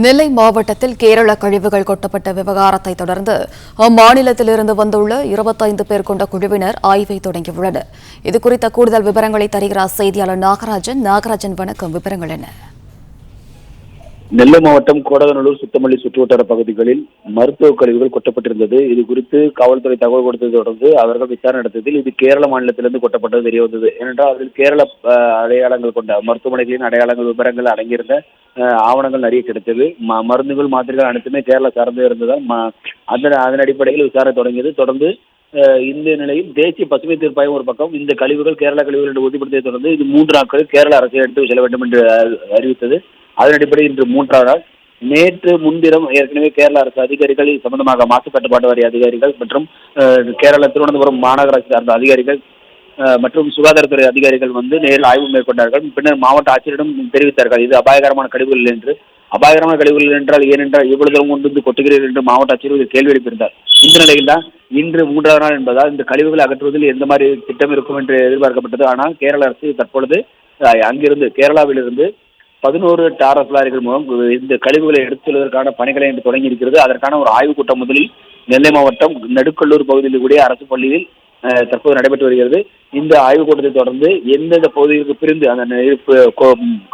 நெல்லை மாவட்டத்தில் கேரள கழிவுகள் கொட்டப்பட்ட விவகாரத்தை தொடர்ந்து அம்மாநிலத்திலிருந்து வந்துள்ள 25 பேர் கொண்ட குழுவினர் ஆய்வை தொடங்கியுள்ளனர். இதுகுறித்த கூடுதல் விவரங்களை தருகிறார் செய்தியாளர் நாகராஜன். வணக்கம். விவரங்கள் என்ன? நெல்லை மாவட்டம் கோடகநல்லூர், சுத்தமல்லி சுற்றுவட்டார பகுதிகளில் மருத்துவ கழிவுகள் கொட்டப்பட்டிருந்தது. இது குறித்து காவல்துறை தகவல் கொடுத்ததை தொடர்ந்து அவர்கள் விசாரணை நடத்தியதில் இது கேரள மாநிலத்திலிருந்து கொட்டப்பட்டது தெரிய வந்தது. ஏனென்றால் அதில் கேரள அடையாளங்கள் கொண்ட மருத்துவமனைகளின் அடையாளங்கள் விவரங்கள் அடங்கியிருந்த ஆவணங்கள் நிறைய கிடைத்தது. மருந்துகள், மாத்திரைகள் அனைத்துமே கேரளா சார்ந்தே இருந்ததால் அதன் அடிப்படையில் விசாரணை தொடங்கியது. தொடர்ந்து இந்த நிலையில் தேசிய பசுமை தீர்ப்பாயம் ஒரு பக்கம் இந்த கழிவுகள் கேரள கழிவுகள் என்று உறுதிப்படுத்தியதை தொடர்ந்து இது 3 நாட்களில் கேரள அரசு எடுத்து செல்ல வேண்டும் என்று அறிவித்தது. அதன் அடிப்படையில் இன்று 3வது நாள். நேற்று முன்தினம் ஏற்கனவே கேரள அரசு அதிகாரிகள் சம்பந்தமாக மாசு கட்டுப்பாட்டு வாரிய அதிகாரிகள் மற்றும் கேரள திருவனந்தபுரம் மாநகராட்சி சார்ந்த அதிகாரிகள் மற்றும் சுகாதாரத்துறை அதிகாரிகள் வந்து நேரில் ஆய்வு மேற்கொண்டார்கள். பின்னர் மாவட்ட ஆட்சியரிடம் தெரிவித்தார்கள் இது அபாயகரமான கழிவுகள் என்று. அபாயகரமான கழிவுகள் என்றால் ஏனென்றால் இவ்வளவு தூரம் கொண்டு வந்து கொட்டுகிறீர்கள் என்று மாவட்ட ஆட்சியர் கேள்வி எழுப்பியிருந்தார். இந்த நிலையில் தான் இன்று 3வது நாள் என்பதால் இந்த கழிவுகளை அகற்றுவதில் எந்த மாதிரி திட்டம் இருக்கும் என்று எதிர்பார்க்கப்பட்டது. ஆனால் கேரள அரசு தற்பொழுது அங்கிருந்து கேரளாவிலிருந்து 11 டாரஸ் லாரிகள் மூலம் இந்த கழிவுகளை எடுத்துச் செல்வதற்கான பணிகளை இன்று தொடங்கி இருக்கிறது. அதற்கான ஒரு ஆய்வுக் கூட்டம் முதலில் நெல்லை மாவட்டம் நடுக்கல்லூர் பகுதியில் கூடிய அரசு பள்ளியில் தற்போது நடைபெற்று வருகிறது. இந்த ஆய்வுக் கூட்டத்தை தொடர்ந்து எந்தெந்த பகுதிகளுக்கு பிரிந்து அந்த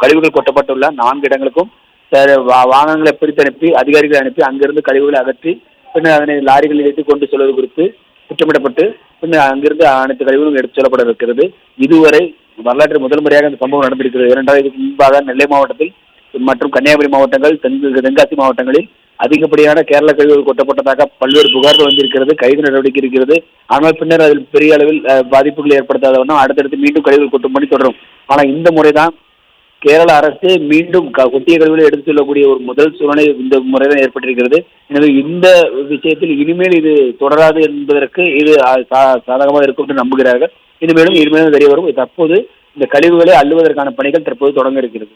கழிவுகள் கொட்டப்பட்டுள்ள 4 இடங்களுக்கும் வாகனங்களை பிரித்து அனுப்பி அதிகாரிகளை அனுப்பி அங்கிருந்து கழிவுகளை அகற்றி பின்னர் அதனை லாரிகளில் ஏற்றி கொண்டு செல்வது குறித்து திட்டமிடப்பட்டு பின்னர் அங்கிருந்து அனைத்து கழிவுகளும் எடுத்துச் செல்லப்பட இருக்கிறது. இதுவரை வரலாற்று முதல் முறையாக இந்த சம்பவம் நடந்திருக்கிறது. ஏனென்றால் இதுக்கு முன்பாக நெல்லை மாவட்டத்தில் மற்றும் கன்னியாகுமரி மாவட்டங்கள், தென்காசி மாவட்டங்களில் அதிகப்படியான கேரள கழிவுகள் கொட்டப்பட்டதாக பல்வேறு புகார்கள் வந்திருக்கிறது. கைது நடவடிக்கை இருக்கிறது. ஆனால் பின்னர் அதில் பெரிய அளவில் பாதிப்புகள் ஏற்படுத்தாதவண்ணம் அடுத்தடுத்து மீண்டும் கழிவுகள் கொட்டும் பணி தொடரும். ஆனால் இந்த முறைதான் கேரள அரசு மீண்டும் கொட்டிய கழிவுகளை எடுத்துச் செல்லக்கூடிய ஒரு முதல் சூழ்நிலை இந்த முறைதான் ஏற்பட்டிருக்கிறது. எனவே இந்த விஷயத்தில் இனிமேல் இது தொடராது என்பதற்கு இது சாதகமாக இருக்கும் என்று நம்புகிறார்கள். இனிமேலும் தெரிய வரும். தற்போது இந்த கழிவுகளை அள்ளுவதற்கான பணிகள் தற்போது தொடங்க இருக்கிறது.